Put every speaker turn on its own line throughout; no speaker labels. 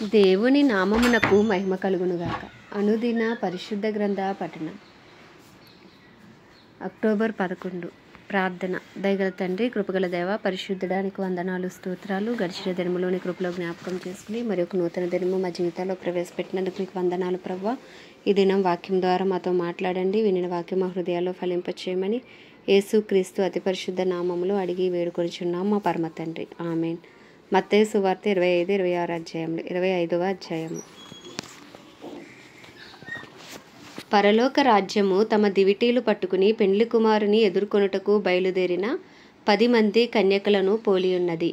దేవుని నామమునకు మహిమ కలుగునుగాక. అనుదిన పరిశుద్ధ గ్రంథ పఠనం. అక్టోబర్ 11. ప్రార్థన. దయగల తండ్రి, కృపగల దేవ, పరిశుద్ధడానికి వందనాలు, స్తోత్రాలు. గడిచిన దినములోని కృపలో జ్ఞాపకం చేసుకుని మరి ఒక నూతన దినము మా జీవితాల్లో ప్రవేశపెట్టినందుకు మీకు వందనాలు ప్రభువా. ఈ దినం వాక్యం ద్వారా మాతో మాట్లాడండి. వినిన వాక్యం మా హృదయాల్లో ఫలింపచేయమని యేసు క్రీస్తు అతి పరిశుద్ధ నామములో అడిగి వేడుకొనిచున్నాం మా పరమ తండ్రి. ఆమెన్. మత్తయి సువార్త 25-26 అధ్యాయములు. 25వ అధ్యాయము. పరలోక రాజ్యము తమ దివిటీలు పట్టుకుని పెండ్లి కుమారుని ఎదుర్కొనుటకు బయలుదేరిన 10 మంది కన్యకలను పోలియున్నది.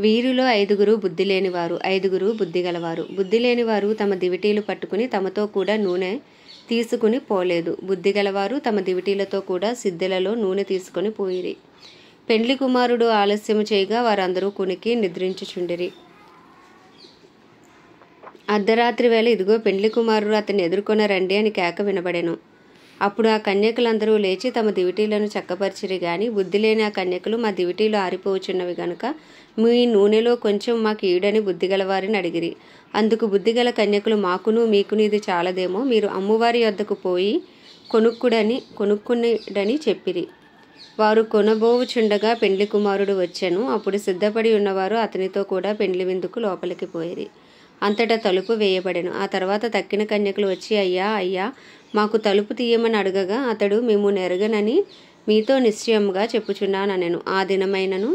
వీరిలో 5 బుద్ధి లేనివారు, 5 బుద్ధి గలవారు. బుద్ధి లేనివారు తమ దివిటీలు పట్టుకుని తమతో కూడా నూనె తీసుకుని పోలేదు. బుద్ధి గలవారు తమ దివిటీలతో కూడా సిద్దెలలో నూనె తీసుకొని పోయిరి. పెండ్లి కుమారుడు ఆలస్యము చేయగా వారందరూ కునికి నిద్రించుచుండిరి. అర్ధరాత్రి వేళ ఇదిగో పెండ్లి కుమారుడు అతన్ని ఎదుర్కొన రండి అని కేక వినబడెను. అప్పుడు ఆ కన్యకులందరూ లేచి తమ దివిటీలను చక్కపరిచిరి గాని బుద్ధి లేని ఆ కన్యకులు మా దివిటీలు ఆరిపోచున్నవి గనుక మీ నూనెలో కొంచెం మాకు ఈడని బుద్ధిగలవారిని అడిగిరి. అందుకు బుద్ధిగల కన్యకులు మాకును మీకును ఇది చాలదేమో, మీరు అమ్మువారి వద్దకు పోయి కొనుక్కునిడని చెప్పిరి. వారు కొనబోవుచుండగా పెండ్లి కుమారుడు వచ్చెను. అప్పుడు సిద్ధపడి ఉన్నవారు అతనితో కూడా పెండ్లి విందుకు లోపలికి పోయిరి. అంతటా తలుపు వేయబడెను. ఆ తర్వాత తక్కిన కన్యకులు వచ్చి అయ్యా అయ్యా మాకు తలుపు తీయమని అడగగా అతడు మేము నెరగనని మీతో నిశ్చయముగా చెప్పుచున్నానెను. ఆ దినమైనను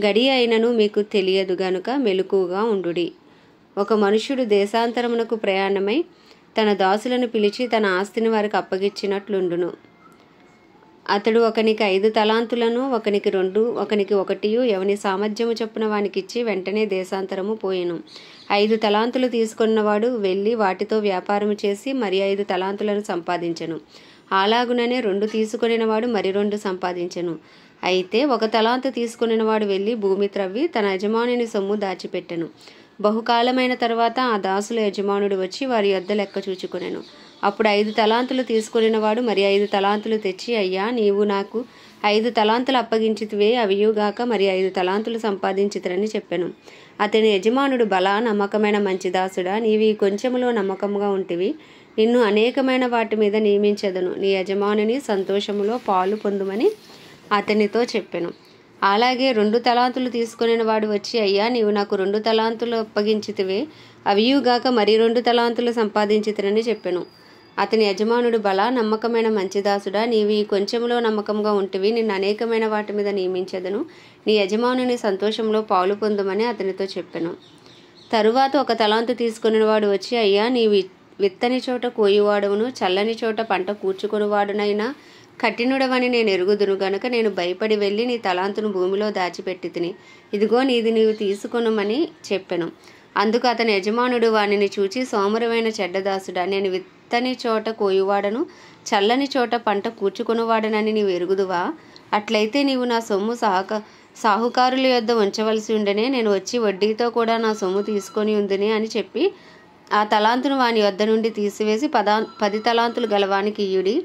గడి అయినను మీకు తెలియదు గనుక మెలకువగా ఉండుడి. ఒక మనుష్యుడు దేశాంతరమునకు ప్రయాణమై తన దాసులను పిలిచి తన ఆస్తిని వారికి అప్పగించినట్లుండును. అతడు ఒకనికి 5 తలాంతులను, ఒకనికి 2, ఒకనికి 1 ఎవని సామర్థ్యము చొప్పున వానికిచ్చి వెంటనే దేశాంతరము పోయెను. 5 తలాంతులు తీసుకున్నవాడు వెళ్ళి వాటితో వ్యాపారము చేసి మరి 5 తలాంతులను సంపాదించెను. అలాగుననే 2 తీసుకొనినవాడు మరి 2 సంపాదించెను. అయితే 1 తలాంతు తీసుకొనినవాడు వెళ్ళి భూమి త్రవ్వి తన యజమానుని సొమ్ము దాచిపెట్టెను. బహుకాలమైన తర్వాత ఆ దాసుల యజమానుడు వచ్చి వారి యొద్ద లెక్క చూచుకొనెను. అప్పుడు 5 తలాంతులు తీసుకొనినవాడు మరి 5 తలాంతులు తెచ్చి అయ్యా నీవు నాకు 5 తలాంతులు అప్పగించితివే, అవియుగాక మరి 5 తలాంతులు సంపాదించితిరని చెప్పెను. అతని యజమానుడు బలా నమ్మకమైన మంచి దాసుడా, నీవు ఈ కొంచెములో నమ్మకముగా ఉంటివి, నిన్ను అనేకమైన వాటి మీద నియమించెదను, నీ యజమానుని సంతోషములో పాలు పొందుమని అతనితో చెప్పెను. అలాగే 2 తలాంతులు తీసుకొనిన వాడు వచ్చి అయ్యా నీవు నాకు 2 తలాంతులు అప్పగించితివే, అవియుగాక మరి 2 తలాంతులు సంపాదించితిరని చెప్పెను. అతని యజమానుడు బలా నమ్మకమైన మంచి దాసుడా, నీవు ఈ కొంచెములో నమ్మకంగా ఉంటివి, నిన్ను అనేకమైన వాటి మీద నియమించెదను, నీ యజమానుని సంతోషంలో పాలు పొందమని అతనితో చెప్పెను. తరువాత 1 తలాంతు తీసుకుని వాడు వచ్చి అయ్యా నీవు విత్తని చోట కోయువాడవును, చల్లని చోట పంట కూర్చుకొనివాడునైనా కఠినుడవని నేను ఎరుగుదును గనుక నేను భయపడి వెళ్ళి నీ తలాంతును భూమిలో దాచిపెట్టి తిని ఇదిగో నీది నీవు తీసుకొనుమని చెప్పెను. అందుకు అతని యజమానుడు వానిని చూచి సోమరమైన చెడ్డదాసుడా, నేను విత్తని చోట కోయువాడను, చల్లని చోట పంట కూర్చుకొనువాడనని నీవు ఎరుగుదువా? అట్లయితే నీవు నా సొమ్ము సాహుకారుల యొద్ద ఉంచవలసి ఉండనే, నేను వచ్చి వడ్డీతో కూడా నా సొమ్ము తీసుకొని ఉందిని అని చెప్పి ఆ తలాంతును వాని యొద్ద నుండి తీసివేసి 10 తలాంతులు గలవానికి ఇయ్యుడి,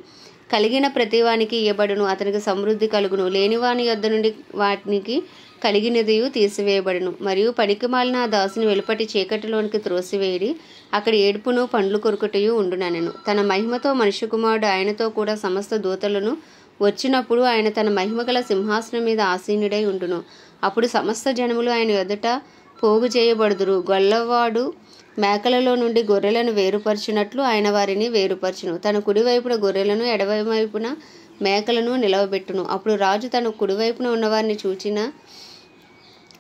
కలిగిన ప్రతివానికి ఇయ్యబడును, అతనికి సమృద్ధి కలుగును, లేనివాని యొద్ద నుండి వానికి కలిగినదియు తీసివేయబడును. మరియు పనికిమాలిన ఆ దాసుని వెలుపటి చీకటిలోనికి త్రోసివేయడి, అక్కడ ఏడుపును పండ్లు కొరుకుటయు ఉండుననెను. తన మహిమతో మనుష్య కుమారుడు ఆయనతో కూడా సమస్త దూతలను వచ్చినప్పుడు ఆయన తన మహిమగల సింహాసనం మీద ఆసీనుడై ఉండును. అప్పుడు సమస్త జనములు ఆయన ఎదుట పోగు చేయబడుదురు. గొల్లవాడు మేకలలో నుండి గొర్రెలను వేరుపరచినట్లు ఆయన వారిని వేరుపరచును. తన కుడివైపున గొర్రెలను ఎడమవైపున మేకలను నిలవబెట్టును. అప్పుడు రాజు తన కుడివైపున ఉన్నవారిని చూచిన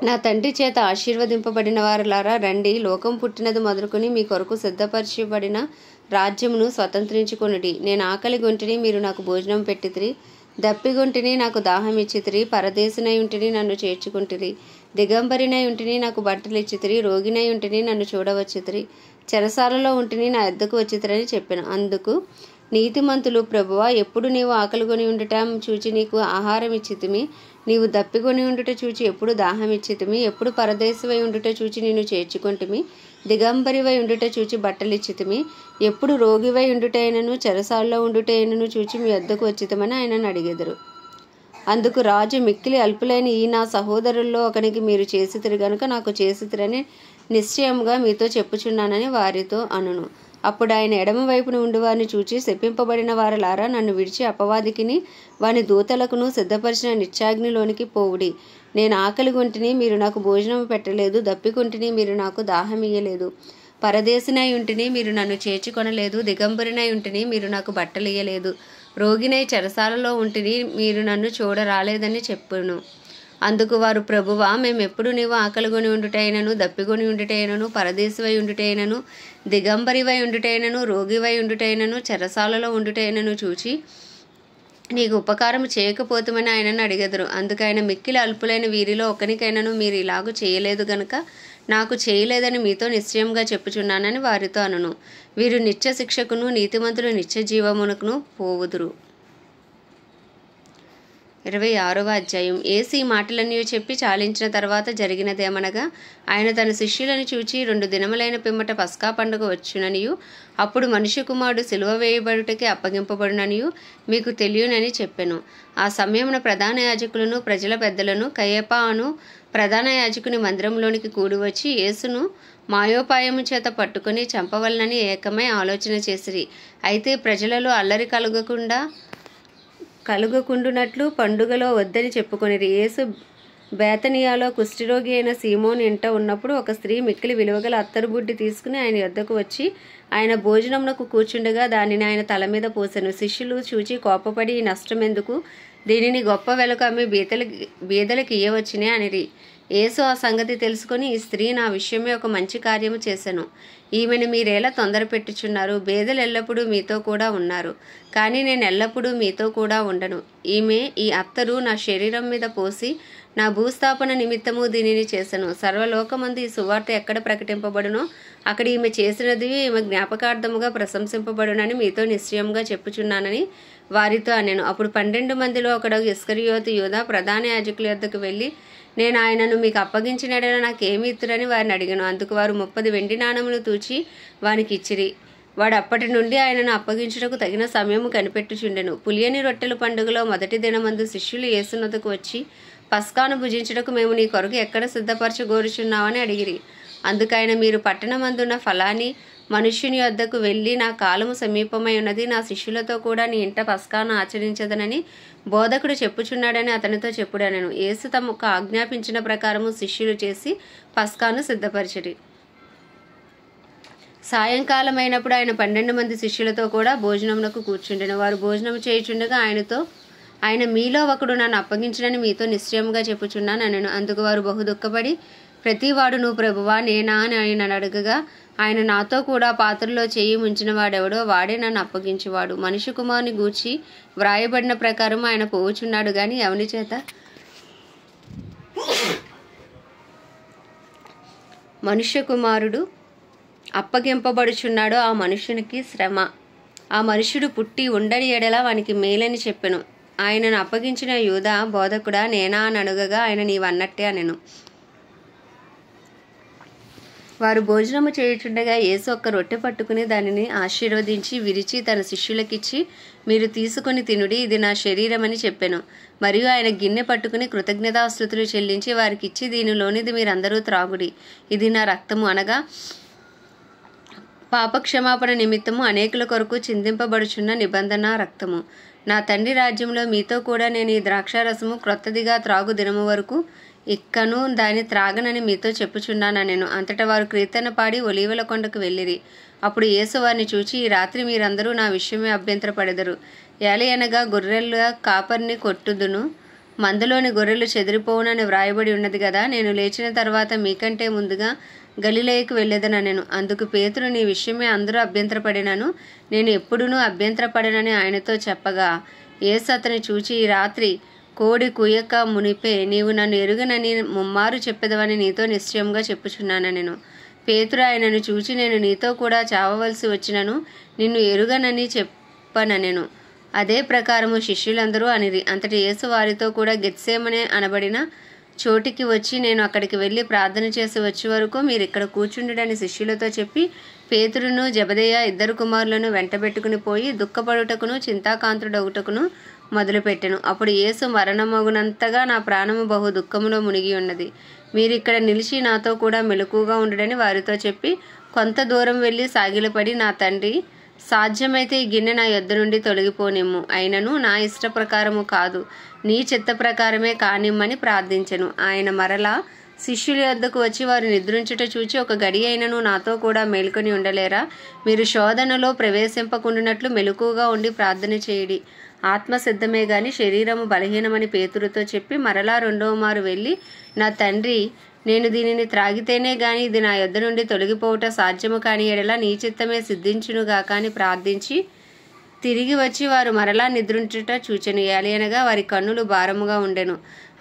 నా తండ్రి చేత ఆశీర్వదింపబడిన వారులారా రండి, లోకం పుట్టినది మొదలుకొని మీ కొరకు సిద్ధపరచబడిన రాజ్యమును స్వతంత్రించుకొనుడి. నేను ఆకలి గొంటిని, మీరు నాకు భోజనం పెట్టితిరి, దప్పిగొంటిని, నాకు దాహం ఇచ్చితిరి, పరదేశినై ఉంటిని, నన్ను చేర్చుకుంటిరి, దిగంబరినై ఉంటిని, నాకు బట్టలు ఇచ్చితిరి, రోగినై ఉంటిని, నన్ను చూడవచ్చితిరి, చెరసాలలో ఉంటిని, నా యొద్దకు వచ్చితిరని చెప్పాను. అందుకు నీతిమంతులు ప్రభువా, ఎప్పుడు నీవు ఆకలిగొని ఉండుట చూచి నీకు ఆహారం ఇచ్చితిమి, నీవు దప్పిగొని ఉండుట చూచి ఎప్పుడు దాహం ఇచ్చితిమి, ఎప్పుడు పరదేశివై ఉండుట చూచి నిన్ను చేర్చుకొంటిమి, దిగంబరివై ఉండుట చూచి బట్టలిచ్చితిమి, ఎప్పుడు రోగివై ఉండుటైనను చెరసాలలో ఉండుటైనను చూచి మీ వద్దకు వచ్చితమని ఆయనను అడిగెదరు. అందుకు రాజు, మిక్కిలి అల్పులైన ఈ నా సహోదరుల్లో ఒకనికి మీరు చేసితిరి గనుక నాకు చేసితిరని నిశ్చయముగా మీతో చెప్పుచున్నానని వారితో అనును. అప్పుడు ఆయన ఎడమ వైపున ఉండి వారిని చూచి, శపింపబడిన వారలారా, నన్ను విడిచి అపవాదికిని వాని దూతలకును సిద్ధపరిచిన నిత్యాగ్నిలోనికి పోవుడి. నేను ఆకలిగొంటిని, మీరు నాకు భోజనం పెట్టలేదు. దప్పికొంటిని, మీరు నాకు దాహమియ్యలేదు. పరదేశినై ఉంటిని, మీరు నన్ను చేర్చుకొనలేదు. దిగంబరినై ఉంటిని, మీరు నాకు బట్టలియ్యలేదు. రోగినై చెరసాలలో ఉంటిని, మీరు నన్ను చూడరాలేదని చెప్పును. అందుకు వారు, ప్రభువా, మేమెప్పుడు నీవు ఆకలిగొని ఉండుటైనను, దప్పిగొని ఉండుటైనను, పరదేశివై ఉండుటైనను, దిగంబరివై ఉండుటైనను, రోగివై ఉండుటైనను, చెరసాలలో ఉండుటైనను చూచి నీకు ఉపకారం చేయకపోతామని ఆయనను అడిగెదరు. అందుకైన, మిక్కిలి అల్పులైన వీరిలో ఒకనికైనాను మీరు ఇలాగూ చేయలేదు గనుక నాకు చేయలేదని మీతో నిశ్చయంగా చెప్పుచున్నానని వారితో అనును. వీరు నిత్య శిక్షకును, నీతిమంతులు నిత్య జీవమునకును పోవుదురు. 26వ అధ్యాయం. యేసు ఈ మాటలన్నీ చెప్పి చాలించిన తర్వాత జరిగినదేమనగా, ఆయన తన శిష్యులను చూచి, 2 దినములైన పిమ్మట పస్కా పండుగ వచ్చుననియు, అప్పుడు మనుష్య కుమారుడు సిలువ వేయబడుటకి అప్పగింపబడుననియు మీకు తెలియనని చెప్పెను. ఆ సమయమున ప్రధాన యాజకులను, ప్రజల పెద్దలను, కయపా అను ప్రధాన యాజకుని మందిరంలోనికి కూడి వచ్చి, యేసును మాయోపాయము చేత పట్టుకుని చంపవలనని ఏకమై ఆలోచన చేసిరి. అయితే ప్రజలలో అల్లరి కలుగకుండునట్లు పండుగలో వద్దని చెప్పుకొనిరి. యేసు బేతనియాలో కుష్ఠరోగి అయిన సీమోను ఇంట ఉన్నప్పుడు ఒక స్త్రీ మిక్కిలి విలువగల అత్తరు బుడ్డి తీసుకుని ఆయన యొద్దకు వచ్చి ఆయన భోజనమునకు కూర్చుండగా దానిని ఆయన తల మీద పోసెను. శిష్యులు చూచి కోపపడి, ఈ నష్టం ఎందుకు? దీనిని గొప్ప వెలకు అమ్మి బీదలకి ఇయ్యవచ్చునే అనిరి. యేసు ఆ సంగతి తెలుసుకొని, ఈ స్త్రీ నా విషయమే ఒక మంచి కార్యము చేసెను. ఈమెను మీరేలా తొందర పెట్టుచున్నారు? బేదలు ఎల్లప్పుడూ మీతో కూడా ఉన్నారు, కానీ నేను ఎల్లప్పుడూ మీతో కూడా ఉండను. ఈమె ఈ అత్తరు నా శరీరం మీద పోసి నా భూస్థాపన నిమిత్తము దీనిని చేసెను. సర్వలోకమందు ఈ సువార్త ఎక్కడ ప్రకటింపబడునో అక్కడ ఈమె చేసినది ఈమె జ్ఞాపకార్థముగా ప్రశంసింపబడునని మీతో నిశ్చయంగా చెప్పుచున్నానని వారితో అనెను. అప్పుడు 12 మందిలో ఒకడు ఇస్కరియోతు యూదా ప్రధాన యాజకుల యొద్దకు వెళ్ళి, నేను ఆయనను మీకు అప్పగించిన ఎడల నాకేమి ఇత్తురని వారిని అడిగాను. అందుకు వారు 30 వెండి నాణములు తూచి వానికి ఇచ్చిరి. వాడు అప్పటి నుండి ఆయనను అప్పగించుటకు తగిన సమయము కనిపెట్టుచుండెను. పులియని రొట్టెల పండుగలో మొదటి దినమందు శిష్యులు యేసునొద్దకు వచ్చి, పస్కాను భుజించుటకు మేము నీ కొరకు ఎక్కడ సిద్ధపరచగోరుచున్నామని అడిగిరి. అందుకైన, మీరు పట్టణమందున్న ఫలాని మనుష్యుని యొద్దకు వెళ్ళి, నా కాలము సమీపమై ఉన్నది, నా శిష్యులతో కూడా నీ ఇంట పస్కాను ఆచరించదనని బోధకుడు చెప్పుచున్నాడని అతనితో చెప్పుడనెను. యేసు తమకు ఆజ్ఞాపించిన ప్రకారము శిష్యులు చేసి పస్కాను సిద్ధపరిచిరి. సాయంకాలమైనప్పుడు ఆయన 12 మంది శిష్యులతో కూడా భోజనమునకు కూర్చుండెను. వారు భోజనము చేయుచుండగా ఆయన మీలో ఒకడు నన్ను అప్పగించునని మీతో నిశ్చయముగా చెప్పుచున్నాను అనెను. అందుకు వారు బహు దుఃఖపడి, ప్రతివాడు, నువ్వు ప్రభువా, నేనా అని ఆయన అడగగా, ఆయన, నాతో కూడా పాత్రలో చేయి ముంచిన వాడెవడో వాడే నన్ను అప్పగించువాడు. మనుష్య కుమారుని గూర్చి వ్రాయబడిన ప్రకారం ఆయన పోవుచున్నాడు గాని ఎవని చేత మనుష్య కుమారుడు అప్పగింపబడుచున్నాడో ఆ మనుష్యునికి శ్రమ. ఆ మనుష్యుడు పుట్టి ఉండని ఎడల వానికి మేలని చెప్పెను. ఆయనను అప్పగించిన యూదా, బోధకుడా, నేనా అని అడుగగా ఆయన, నీవన్నట్టే అనెను. వారు భోజనము చేయుచుండగా యేసు ఒక్క రొట్టె పట్టుకుని దానిని ఆశీర్వదించి విరిచి తన శిష్యులకిచ్చి, మీరు తీసుకుని తినుడి, ఇది నా శరీరం అని చెప్పెను. మరియు ఆయన గిన్నె పట్టుకుని కృతజ్ఞతాస్తుతులు చెల్లించి వారికిచ్చి, దీనిలోనిది మీరందరూ త్రాగుడి, ఇది నా రక్తము, అనగా పాపక్షమాపణ నిమిత్తము అనేకుల కొరకు చిందింపబడుచున్న నిబంధన రక్తము. నా తండ్రి రాజ్యంలో మీతో కూడా నేను ఈ ద్రాక్షారసము క్రొత్తదిగా త్రాగు దినము వరకు ఇక్కను దాన్ని త్రాగనని మీతో చెప్పుచున్నానెను. అంతటా వారు కీర్తన పాడి ఒలీవల కొండకు వెళ్ళిరి. అప్పుడు యేసు వారిని చూచి, ఈ రాత్రి మీరందరూ నా విషయమే అభ్యంతరపడెదరు. ఏలయనగా గొర్రెల కాపరిని కొట్టుదును, మందలోని గొర్రెలు చెదిరిపోవునని వ్రాయబడి ఉన్నది కదా. నేను లేచిన తర్వాత మీకంటే ముందుగా గలిలయకు వెళ్ళేదనెను. అందుకు పేతురు, నీ విషయమే అందరూ అభ్యంతరపడినను, నేను ఎప్పుడునూ అభ్యంతరపడనని ఆయనతో చెప్పగా, యేసు అతని చూచి, ఈ రాత్రి కోడి కుయ్యక మునిపే నీవు నన్ను ఎరుగనని ముమ్మారు చెప్పెదవని నీతో నిశ్చయంగా చెప్పుచున్నానెను. పేతురు ఆయనను చూచి, నేను నీతో కూడా చావవలసి వచ్చినను నిన్ను ఎరుగనని చెప్పనెను. అదే ప్రకారము శిష్యులందరూ అనిరి. అంతటి యేసు వారితో కూడా గెత్సేమనే అనబడిన చోటికి వచ్చి, నేను అక్కడికి వెళ్ళి ప్రార్థన చేసి వచ్చే వరకు మీరు ఇక్కడ కూర్చుండుడని శిష్యులతో చెప్పి, పేతురును జబదెయ 2 కుమారులను వెంటబెట్టుకుని పోయి దుఃఖపడుటకును చింతాకాంతుడగుటకును మొదలుపెట్టెను. అప్పుడు యేసు, మరణమగునంతగా నా ప్రాణము బహు దుఃఖములో మునిగి ఉన్నది. మీరిక్కడ నిలిచి నాతో కూడా మెలకుగా ఉండడని వారితో చెప్పి కొంత దూరం వెళ్ళి సాగిలపడి, నా తండ్రి, సాధ్యమైతే ఈ గిన్నె నా యొద్ద నుండి తొలగిపోనిమ్ము, అయినను నా ఇష్ట ప్రకారము కాదు, నీ చిత్త ప్రకారమే కానిమ్మని ప్రార్థించెను. ఆయన మరలా శిష్యుల యొద్దకు వచ్చి వారు నిద్రించుట చూచి, ఒక గడి అయినను నాతో కూడా మేల్కొని ఉండలేరా? మీరు శోధనలో ప్రవేశింపకుండానట్లు మెలకుగా ఉండి ప్రార్థన చేయుడి. ఆత్మ సిద్ధమే గాని శరీరము బలహీనమని పేతురుతో చెప్పి మరలా 2వ మారు వెళ్ళి, నా తండ్రి, నేను దీనిని త్రాగితేనే గాని ఇది నా యొద్ద నుండి తొలగిపోవుట సాధ్యము కాని ఎడల నీ చిత్తమే సిద్ధించునుగాక అని ప్రార్థించి తిరిగి వచ్చి వారు మరలా నిద్రించుట చూచెను. ఏలయనగా వారి కన్నులు భారముగా ఉండెను.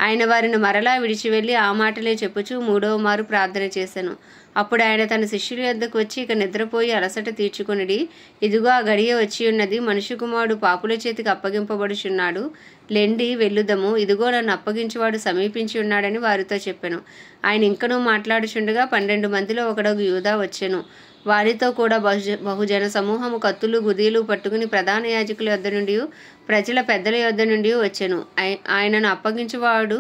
ఆయన వారిని మరలా విడిచి వెళ్ళి ఆ మాటలే చెప్పుచూ 3వ మారు ప్రార్థన చేశాను. అప్పుడు ఆయన తన శిష్యుల యొద్దకు వచ్చి, ఇక నిద్రపోయి అలసట తీర్చుకొనిడి, ఇదిగో ఆ గడియ వచ్చి ఉన్నది, మనుష్య కుమారుడు పాపుల చేతికి అప్పగింపబడుచున్నాడు, లెండి వెళ్ళుదము, ఇదిగో నన్ను అప్పగించువాడు సమీపించి ఉన్నాడని వారితో చెప్పెను. ఆయన ఇంకనూ మాట్లాడుచుండగా 12 మందిలో ఒకడు యూదా వచ్చెను. వారితో కూడా బహుజన సమూహము కత్తులు గుదీలు పట్టుకుని ప్రధాన యాజకుల యొద్ద నుండి ప్రజల పెద్దల యొద్ద నుండి వచ్చెను. ఆయనను అప్పగించువాడు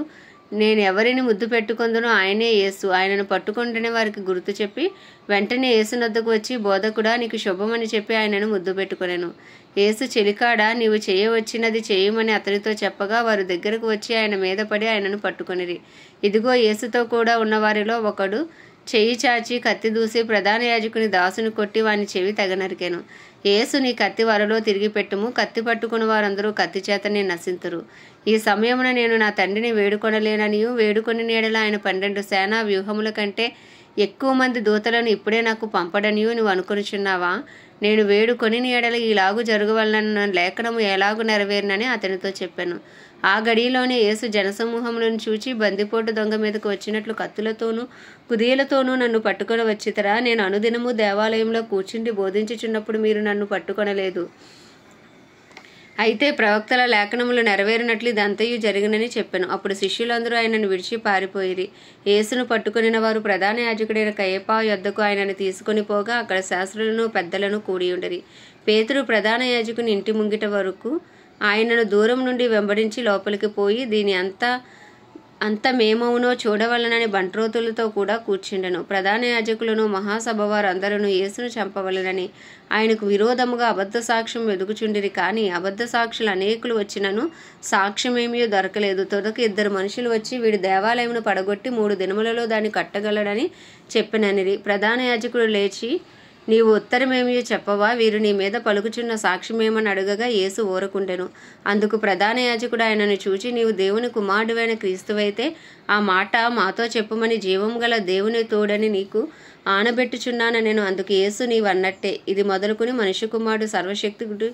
నేను ఎవరిని ముద్దు పెట్టుకొందునో ఆయనే యేసు. ఆయనను పట్టుకుంటేనే వారికి గుర్తు చెప్పి వెంటనే యేసునొద్దకు వచ్చి, బోధకుడా, నీకు శుభమని చెప్పి ఆయనను ముద్దు పెట్టుకొనెను. యేసు, చెలికాడా, నీవు చేయవచ్చినది చేయమని అతనితో చెప్పగా వారు దగ్గరకు వచ్చి ఆయన మీద పడి ఆయనను పట్టుకొనిరి. ఇదిగో యేసుతో కూడా ఉన్నవారిలో ఒకడు చెయ్యి చాచి కత్తి దూసి ప్రధాన యాజకుని దాసుని కొట్టి వాని చెవి తెగనరికెను. యేసు, నీ కత్తి వరలో తిరిగి పెట్టుము, కత్తి పట్టుకుని వారందరూ కత్తి చేతనే నశింతురు. ఈ సమయమున నేను నా తండ్రిని వేడుకొనలేననియు, వేడుకొని నీడల ఆయన 12 సేనా వ్యూహముల కంటే ఎక్కువ మంది దూతలను ఇప్పుడే నాకు పంపడనియు నువ్వు అనుకొనిచున్నావా? నేను వేడుకొని నీడల ఈలాగు జరగవలన లేఖనము ఎలాగు నెరవేరునని అతనితో చెప్పాను. ఆ గడిలోనే యేసు జనసమూహములను చూచి, బందిపోటు దొంగ మీదకు వచ్చినట్లు కత్తులతోనూ కుదీలతోనూ నన్ను పట్టుకొని వచ్చితరా? నేను అనుదినము దేవాలయంలో కూర్చుండి బోధించుచున్నప్పుడు మీరు నన్ను పట్టుకొనలేదు. అయితే ప్రవక్తల లేఖనములు నెరవేరినట్లు ఇదంతయు జరిగినని చెప్పాను. అప్పుడు శిష్యులందరూ ఆయనను విడిచి పారిపోయిరి. యేసును పట్టుకొనిన వారు ప్రధాన యాజకుడైన కయపా యొద్దకు ఆయనను తీసుకొని పోగా అక్కడ శాస్త్రులను పెద్దలను కూడి ఉండరి. పేతురు ప్రధాన యాజకుని ఇంటి ముంగిట వరకు ఆయనను దూరం నుండి వెంబడించి లోపలికి పోయి, దీని అంతమేమవునో చూడవలనని బంట్రోతులతో కూడా కూర్చుండెను. ప్రధాన యాజకులను మహాసభ వారు అందరూ యేసును చంపవలనని ఆయనకు విరోధముగా అబద్ధ సాక్ష్యం వెదుకుచుండిరి. కానీ అబద్ధ సాక్షులు అనేకులు వచ్చినను సాక్ష్యమేమీ దొరకలేదు. తొదకు 2 మనుషులు వచ్చి, వీడు దేవాలయమును పడగొట్టి 3 దినములలో దాన్ని కట్టగలడని చెప్పిననిరి. ప్రధాన యాజకుడు లేచి, నీవు ఉత్తరమేమీ చెప్పవా? వీరు నీ మీద పలుకుచున్న సాక్ష్యమేమని అడగగా యేసు ఊరకుండెను. అందుకు ప్రధాన యాజకుడు ఆయనను చూచి, నీవు దేవుని కుమారుడైన క్రీస్తువైతే ఆ మాట మాతో చెప్పుమని జీవం గల దేవుని తోడని నీకు ఆనబెట్టుచున్నానెను. అందుకు యేసు, నీవన్నట్టే, ఇది మొదలుకుని మనుష్య కుమారుడు సర్వశక్తి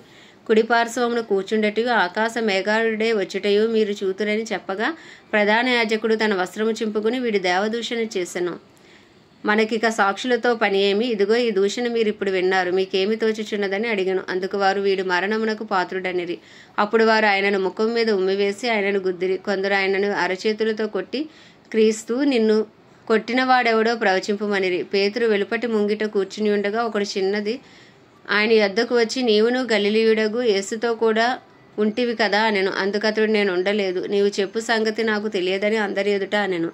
కుడిపార్శ్వమును కూర్చుండటయు ఆకాశ మేఘారుడే వచ్చుటయు మీరు చూతురని చెప్పగా ప్రధాన యాజకుడు తన వస్త్రము చింపుకుని, వీడి దేవదూషణ చేసెను, మనకిక సాక్షులతో పని ఏమి? ఇదిగో ఈ దూషణ మీరు ఇప్పుడు విన్నారు, మీకేమి తోచుచున్నదని అడిగాను. అందుకు వారు, వీడు మరణమునకు పాత్రుడనిరి. అప్పుడు వారు ఆయనను ముఖం మీద ఉమ్మివేసి ఆయనను గుద్దిరి. కొందరు ఆయనను అరచేతులతో కొట్టి, క్రీస్తు, నిన్ను కొట్టిన వాడెవడో ప్రవచింపమనిరి. పేతురు వెలుపటి ముంగిట కూర్చుని ఉండగా ఒకడు చిన్నది ఆయన యొద్దకు వచ్చి, నీవును గలిలయుడగు యేసుతో కూడా ఉంటివి కదా అనెను. అందుకతడు, నేను ఉండలేదు, నీవు చెప్పు సంగతి నాకు తెలియదని అందరి ఎదుట అనెను.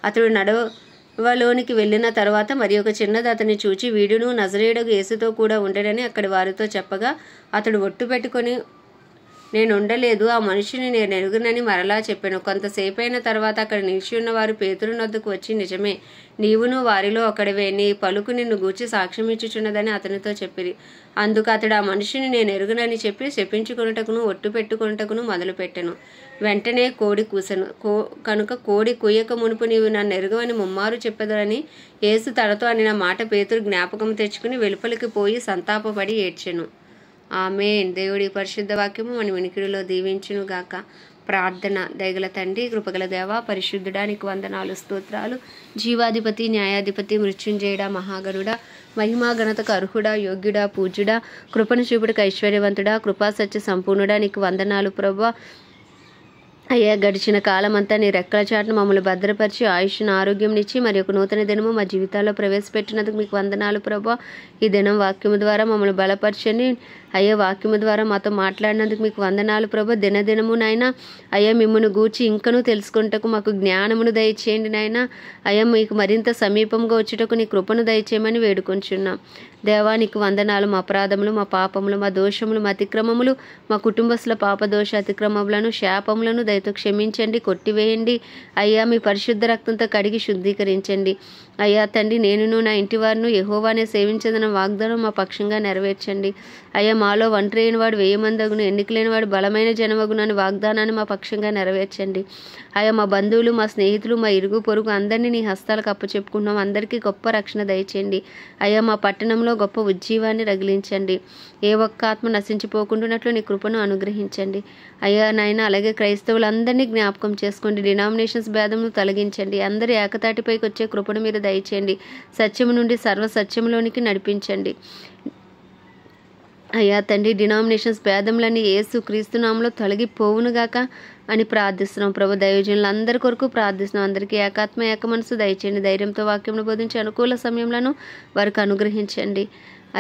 అతడు నడవలోనికి వెళ్ళిన తర్వాత మరి ఒక చిన్నది అతన్ని చూచి, వీడును నజరేయుడగు యేసుతో కూడా ఉండడని అక్కడి వారితో చెప్పగా అతడు ఒట్టు పెట్టుకొని, నేను ఉండలేదు, ఆ మనిషిని నేను ఎరుగునని మరలా చెప్పాను. కొంతసేపైన తర్వాత అక్కడ నిలిచి ఉన్నవారు పేతురు నొద్దకు వచ్చి, నిజమే, నీవును వారిలో ఒకడివే, నీ పలుకు నిన్ను గూర్చి సాక్ష్యం ఇచ్చుచున్నదని అతనితో చెప్పిరి. అందుకు అతడు ఆ మనిషిని నేను ఎరుగునని చెప్పి శపించుకొనుటకును ఒట్టు పెట్టుకొనుటకును మొదలుపెట్టెను. వెంటనే కోడి కూసెను. కనుక కోడి కూయక మునుపు నీవు నన్ను ఎరుగవని ముమ్మారు చెప్పెదరని యేసు తనతో అనిన మాట పేతురు జ్ఞాపకం తెచ్చుకుని వెలుపలికి పోయి సంతాపపడి ఏడ్చెను. ఆమేన్. దేవుడి పరిశుద్ధ వాక్యము మన వినికిడిలో దీవించునుగాక. ప్రార్థన. దయగల తండ్రి, కృపగల దేవ, పరిశుద్ధుడా, నీకు వందనాలు, స్తోత్రాలు. జీవాధిపతి, న్యాయాధిపతి, మృత్యుంజయుడా, మహాగరుడా, మహిమా ఘనతకు అర్హుడా, యోగ్యుడా, పూజ్యుడా, కృపను చూపుడికి ఐశ్వర్యవంతుడా, కృపా సత్య సంపూర్ణుడా, నీకు వందనాలు ప్రభువా. అయ్యా గడిచిన కాలం అంతా నీ రెక్కల చాటును మమ్మల్ని భద్రపరిచి ఆయుష్ను ఆరోగ్యంనిచ్చి మరి ఒక నూతన దినము మా జీవితాల్లో ప్రవేశపెట్టినందుకు మీకు వందనాలు ప్రభా. ఈ దినం వాక్యము ద్వారా మమ్మల్ని బలపరచండి అయ్యా. వాక్యము ద్వారా మాతో మాట్లాడినందుకు మీకు వందనాలు ప్రభా. దినదినము నాయన అయ్యా మిమ్మల్ని గూర్చి ఇంకనూ తెలుసుకుంటకు మాకు జ్ఞానమును దయచేయండి నాయన. అయ్యా మీకు మరింత సమీపంగా వచ్చుటకు నీ కృపను దయచేయమని వేడుకొంచున్నాం దేవా. నీకు వందనాలు. మా అపరాధములు, మా పాపములు, మా దోషములు, మా అతిక్రమములు, మా కుటుంబస్తుల పాపదోష అతిక్రమములను, శాపములను దయతో క్షమించండి, కొట్టివేయండి అయ్యా. మీ పరిశుద్ధ రక్తంతో కడిగి శుద్ధీకరించండి అయ్యా తండ్రి. నేనును నా ఇంటి వారిను యెహోవానే సేవించదన్న వాగ్దానం మా పక్షంగా నెరవేర్చండి అయ్యా. మాలో ఒంటరి అయిన వాడు 1000 మందగును, ఎన్నికలేని వాడు బలమైన జనమగును అని వాగ్దానాన్ని మా పక్షంగా నెరవేర్చండి అయ్యా. మా బంధువులు, మా స్నేహితులు, మా ఇరుగు పొరుగు అందరినీ నీ హస్తాలకు అప్పచెప్పుకుంటున్నాం. అందరికీ గొప్ప రక్షణ దయచేయండి అయ్యా. మా పట్టణంలో గొప్ప ఉజ్జీవాన్ని రగిలించండి. ఏ ఒక్క ఆత్మ నశించిపోకుండానట్లు నీ కృపను అనుగ్రహించండి అయ్యా నాయన. అలాగే క్రైస్తవులందరినీ జ్ఞాపకం చేసుకోండి. డినామినేషన్స్ భేదమును తొలగించండి. అందరి ఏకతాటిపైకి వచ్చే కృపను మీరు దయచేయండి. సత్యము నుండి సర్వసత్యంలోనికి నడిపించండి అయ్యా తండ్రి. డినామినేషన్స్ భేదములన్నీ యేసు క్రీస్తు నామములో తొలగిపోవునుగాక అని ప్రార్థిస్తున్నాం ప్రభు. దైవజనులందరి కొరకు ప్రార్థిస్తున్నాం. అందరికీ ఏకాత్మ ఏక మనసు దయచేయండి. ధైర్యంతో వాక్యమును బోధించి అనుకూల సమయంలో వారికి అనుగ్రహించండి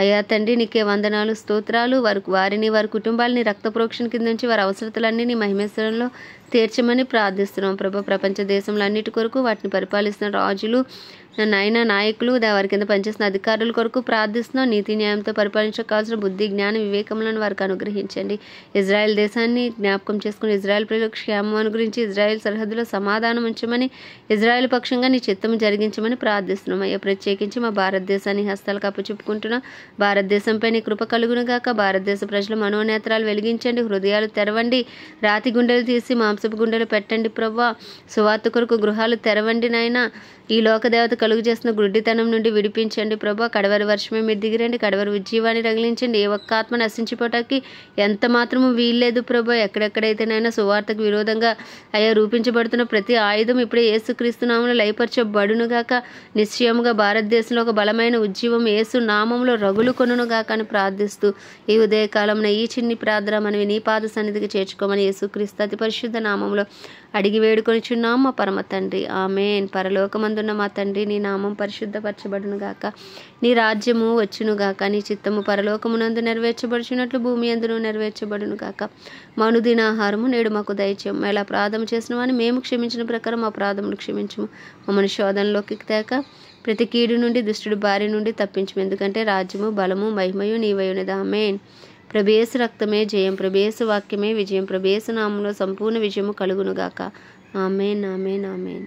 అయ్యా తండ్రి. నీకే వందనాలు, స్తోత్రాలు. వారిని వారి కుటుంబాలని రక్త ప్రోక్షణ కింద నుంచి వారి అవసరతలన్నీ నీ మహిమేశ్వరంలో తీర్చమని ప్రార్థిస్తున్నాం ప్రభు. ప్రపంచ దేశంలో అన్నిటి కొరకు వాటిని పరిపాలిస్తున్న రాజులు నాయన నాయకులు వారి కింద పనిచేస్తున్న అధికారుల కొరకు ప్రార్థిస్తున్నాం. నీతి న్యాయంతో పరిపాలించకాల్సిన బుద్ధి, జ్ఞాన, వివేకములను వారికి అనుగ్రహించండి. ఇజ్రాయెల్ దేశాన్ని జ్ఞాపకం చేసుకుని ఇజ్రాయెల్ ప్రజలకు క్షేమం అనుగ్రహించి ఇజ్రాయెల్ సరిహద్దులో సమాధానం ఉంచమని, ఇజ్రాయెల్ పక్షంగా నీ చిత్తము జరిగించమని ప్రార్థిస్తున్నాం అయ్యా. ప్రత్యేకించి మా భారతదేశాన్ని హస్తాలకు అప్పచెప్పుకుంటున్నాం. భారతదేశంపై నీ కృప కలుగునుగాక. భారతదేశ ప్రజల మనోనేత్రాలు వెలిగించండి, హృదయాలు తెరవండి, రాతి గుండెలు తీసి మాంసపు గుండెలు పెట్టండి ప్రభా. సువార్త కొరకు గృహాలు తెరవండి నాయన. ఈ లోకదేవత కలుగు చేస్తున్న గుడ్డితనం నుండి విడిపించండి ప్రభా. కడవరి వర్షమే మీరు దిగిరండి, కడవరి ఉజ్జీవాన్ని రగిలించండి. ఏ ఒక్క ఆత్మ నశించిపోవటానికి ఎంత మాత్రము వీల్లేదు ప్రభా. ఎక్కడెక్కడైతేనైనా సువార్తకు విరోధంగా అయ్యా రూపించబడుతున్న ప్రతి ఆయుధం ఇప్పుడే యేసుక్రీస్తు నామములో లయపరచబడునుగాక. నిశ్చయముగా భారతదేశంలో ఒక బలమైన ఉజ్జీవం యేసు నామములో రగులు కొనుగాక అని ప్రార్థిస్తూ ఈ ఉదయకాలంలో ఈ చిన్ని ప్రార్థన మనవి నీ పాద సన్నిధికి చేర్చుకోమని యేసుక్రీస్తు అతి పరిశుద్ధ నామంలో అడిగి వేడుకొనిచున్నాం మా పరమ తండ్రి, ఆమేన్. పరలోకమందున్న మా తండ్రి, నీ నామం పరిశుద్ధపరచబడునుగాక. నీ రాజ్యము వచ్చునుగాక. నీ చిత్తము పరలోకమునందు నెరవేర్చబడుచున్నట్లు భూమి అందును నెరవేర్చబడునుగాక. మా అనుదిన ఆహారము నేడు మాకు దయచేయము. ఎలా అపరాధం చేసిన వాని మేము క్షమించిన ప్రకారం మా అపరాధములు క్షమించము. మమ్మల్ని శోధనలోకి తేక ప్రతి కీడు నుండి దుష్టుడి బారి నుండి తప్పించము. ఎందుకంటే రాజ్యము, బలము, మహిమయు నీవై ఉన్నది, ఆమేన్. ప్రభేసు రక్తమే జయం, ప్రభేసు వాక్యమే విజయం, ప్రభేసు నామంలో సంపూర్ణ విజయము కలుగునుగాక, ఆమేన్, ఆమేన్, ఆమేన్.